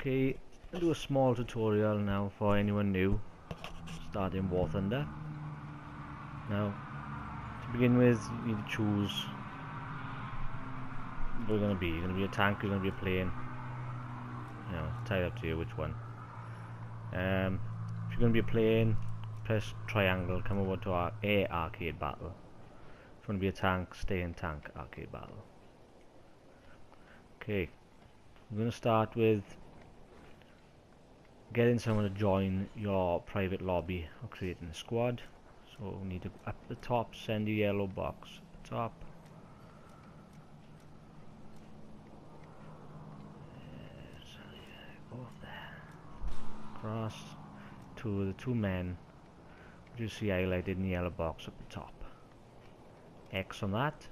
Okay, I'll do a small tutorial now for anyone new starting War Thunder. Now, to begin with, you need to choose what you're going to be. You're going to be a tank, you're going to be a plane. You know, it's entirely up to you which one. If you're going to be a plane, press triangle, come over to our air arcade battle. If you want to be a tank, stay in tank arcade battle. Okay, I'm going to start with getting someone to join your private lobby or creating a squad. So we need to, up the top, send the yellow box at the top. Across to the two men which you see highlighted in the yellow box at the top. X on that.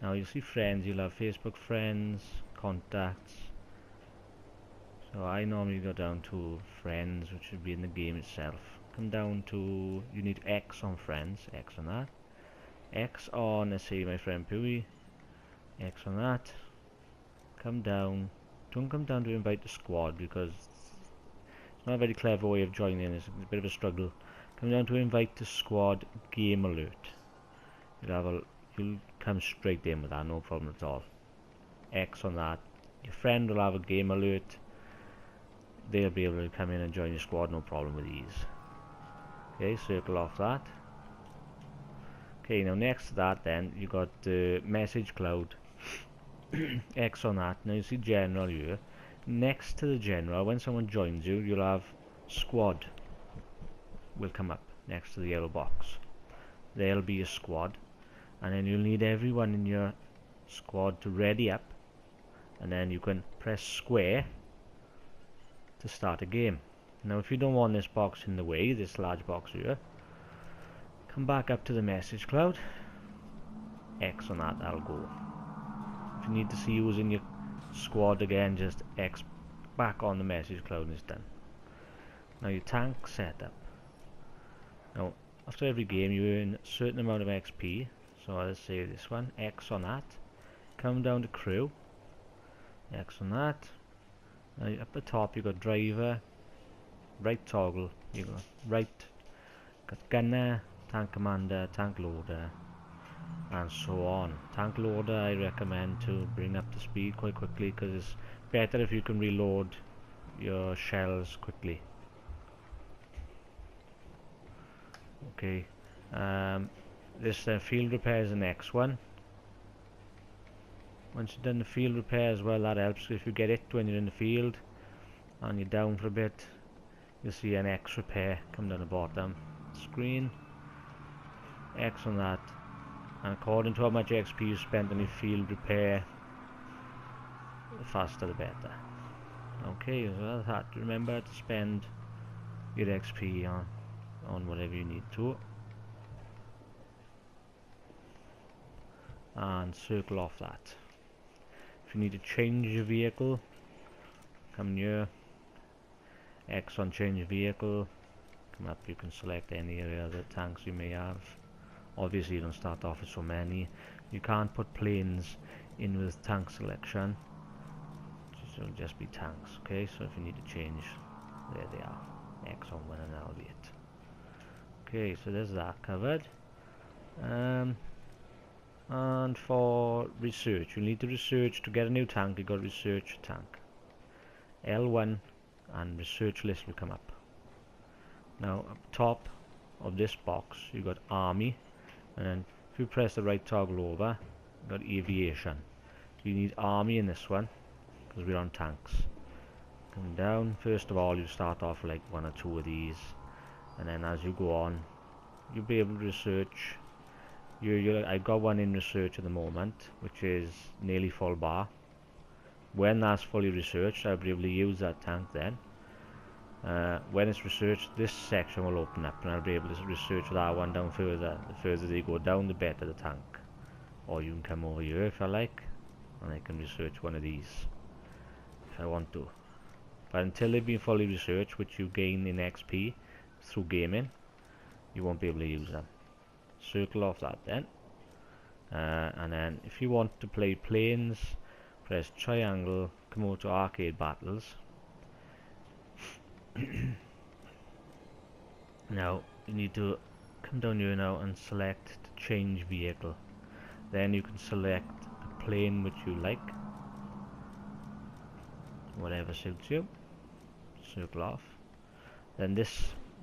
Now you see friends, you'll have Facebook friends, contacts. So I normally go down to friends, which should be in the game itself. Come down to, you need X on friends, X on that. X on, let's say my friend Pui, X on that. Come down, don't come down to invite the squad because it's not a very clever way of joining, it's a bit of a struggle. Come down to invite the squad game alert. You'll come straight in with that, no problem at all. X on that. Your friend will have a game alert. They'll be able to come in and join your squad, no problem with ease. Okay, circle off that. Okay, now next to that then, you got the message cloud. X on that. Now you see general here. Next to the general, when someone joins you, you'll have squad will come up next to the yellow box. There'll be a squad, and then you'll need everyone in your squad to ready up, and then you can press square to start a game. Now if you don't want this box in the way, this large box here, come back up to the message cloud, X on that, that'll go. If you need to see who's in your squad again, just X back on the message cloud and it's done. Now your tank setup. Now after every game you earn a certain amount of XP, so let's say this one, X on that. Come down to crew, X on that. Now up the top you got driver, right toggle, you got right, got gunner, tank commander, tank loader, and so on. Tank loader I recommend to bring up to speed quite quickly because it's better if you can reload your shells quickly. Okay, this field repair is the next one. Once you've done the field repair as well, that helps. If you get it when you're in the field and you're down for a bit, you'll see an X repair come down the bottom screen. X on that, and according to how much XP you spent on your field repair, the faster the better. Okay, so that's that. Remember to spend your XP on whatever you need to, and circle off that. If you need to change your vehicle, come here, X on change vehicle, come up, you can select any area of the tanks you may have. Obviously you don't start off with so many. You can't put planes in with tank selection, so it'll just be tanks. Okay, so if you need to change, there they are, X on one and that'll be it. Okay, so there's that covered. And for research, you need to research to get a new tank. You got to research a tank. L1 and research list will come up. Now up top of this box you got army, and then if you press the right toggle over, you got aviation. So you need army in this one because we're on tanks. Come down. First of all, you start off like one or two of these, and then as you go on, you'll be able to research. I got one in research at the moment, which is nearly full bar. When that's fully researched, I'll be able to use that tank then. When it's researched, this section will open up and I'll be able to research that one down further. The further they go down, the better the tank. Or you can come over here if I like, and I can research one of these if I want to. But until they've been fully researched, which you gain in XP through gaming, you won't be able to use them. Circle off that then, and then if you want to play planes, press triangle, come over to arcade battles. Now you need to come down here now and select to change vehicle. Then you can select a plane which you like, whatever suits you. Circle off. Then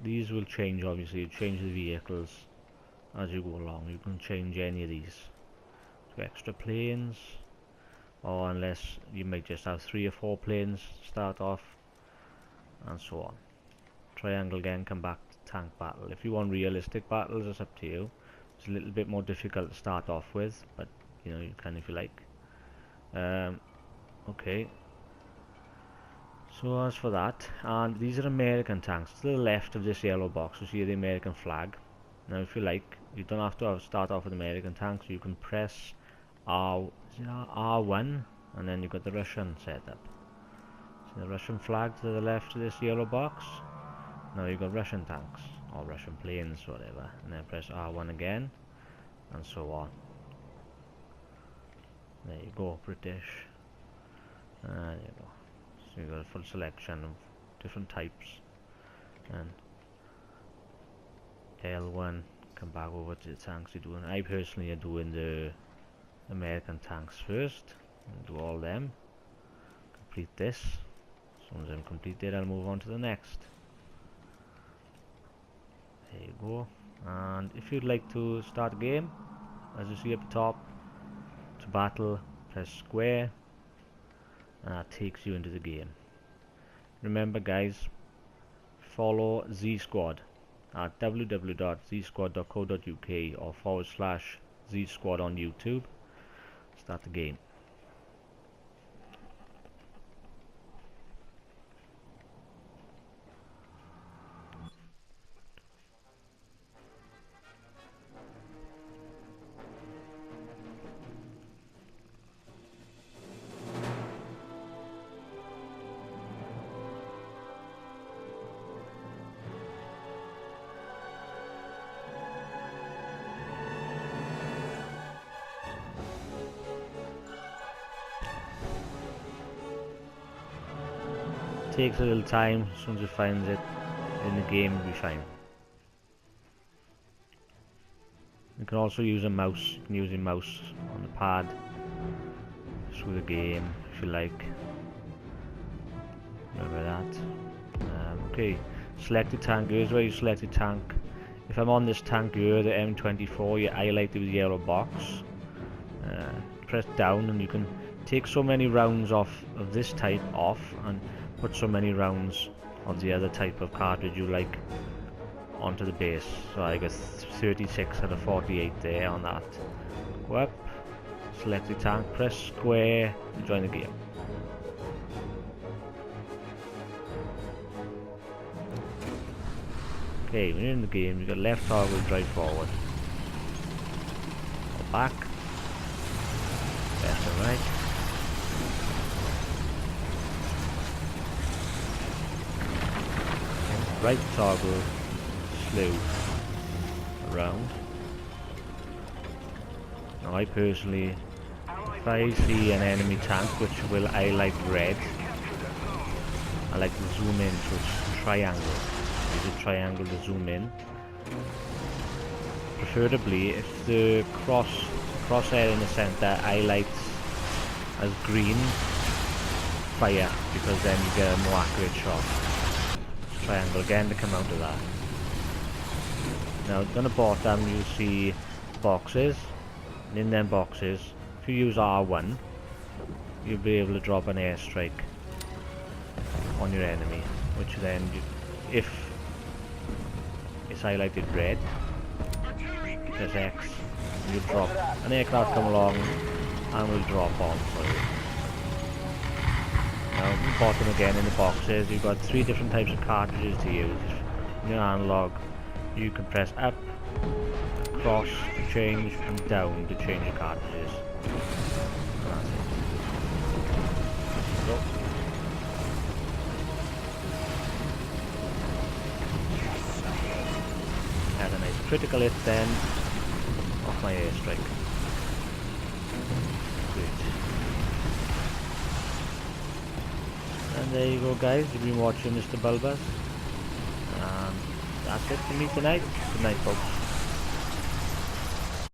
these will change. Obviously, you change the vehicles as you go along. You can change any of these to extra planes, or unless you might just have 3 or 4 planes start off, and so on. Triangle again, come back to tank battle. If you want realistic battles, it's up to you. It's a little bit more difficult to start off with, but you know, you can if you like. Okay. So as for that, and these are American tanks. To the left of this yellow box, you see the American flag. Now, if you like, you don't have to start off with American tanks. You can press R1, and then you've got the Russian setup. See the Russian flag to the left of this yellow box. Now you've got Russian tanks, or Russian planes, whatever. And then press R1 again, and so on. There you go, British. There you go. So you've got a full selection of different types. And L1, come back over to the tanks you're doing. I personally am doing the American tanks first. Do all them. Complete this. As soon as I'm completed, I'll move on to the next. There you go. And if you'd like to start a game, as you see at the top, to battle, press square, and that takes you into the game. Remember guys, follow ZSquad at www.zsquad.co.uk or /ZSquad on YouTube. Start the game. Takes a little time. As soon as it finds it in the game, it'll be fine. You can also use a mouse. You can use your mouse on the pad through the game if you like. Remember that. Okay, select the tank. Here's where you select the tank. If I'm on this tank here, the M24, you highlight it with the yellow box. Press down and you can take so many rounds of this type off and put so many rounds of the other type of cartridge you like onto the base. So I got 36 out of 48 there on that. Go up, select the tank, press square to join the game. Okay, when you're in the game, you've got left toggle to drive forward, or back, left and right. Right toggle, slow around. Now I personally, if I see an enemy tank which will highlight red, I like to zoom in to a triangle. Use a triangle to zoom in. Preferably if the crosshair in the center highlights as green, fire, because then you get a more accurate shot. Triangle again to come out of that. Now down the bottom you see boxes, and in them boxes, if you use R1, you'll be able to drop an airstrike on your enemy, which then, if it's highlighted red, press X, and you drop an aircraft come along and will drop bombs for you. Now, at the bottom again in the boxes, you've got 3 different types of cartridges to use. In your analog, you can press up, cross to change, and down to change your cartridges. And that's it. So. Had a nice critical hit then off my airstrike. Great. And there you go, guys. You've been watching Mr Bulbus. That's it for me tonight. Good night, folks.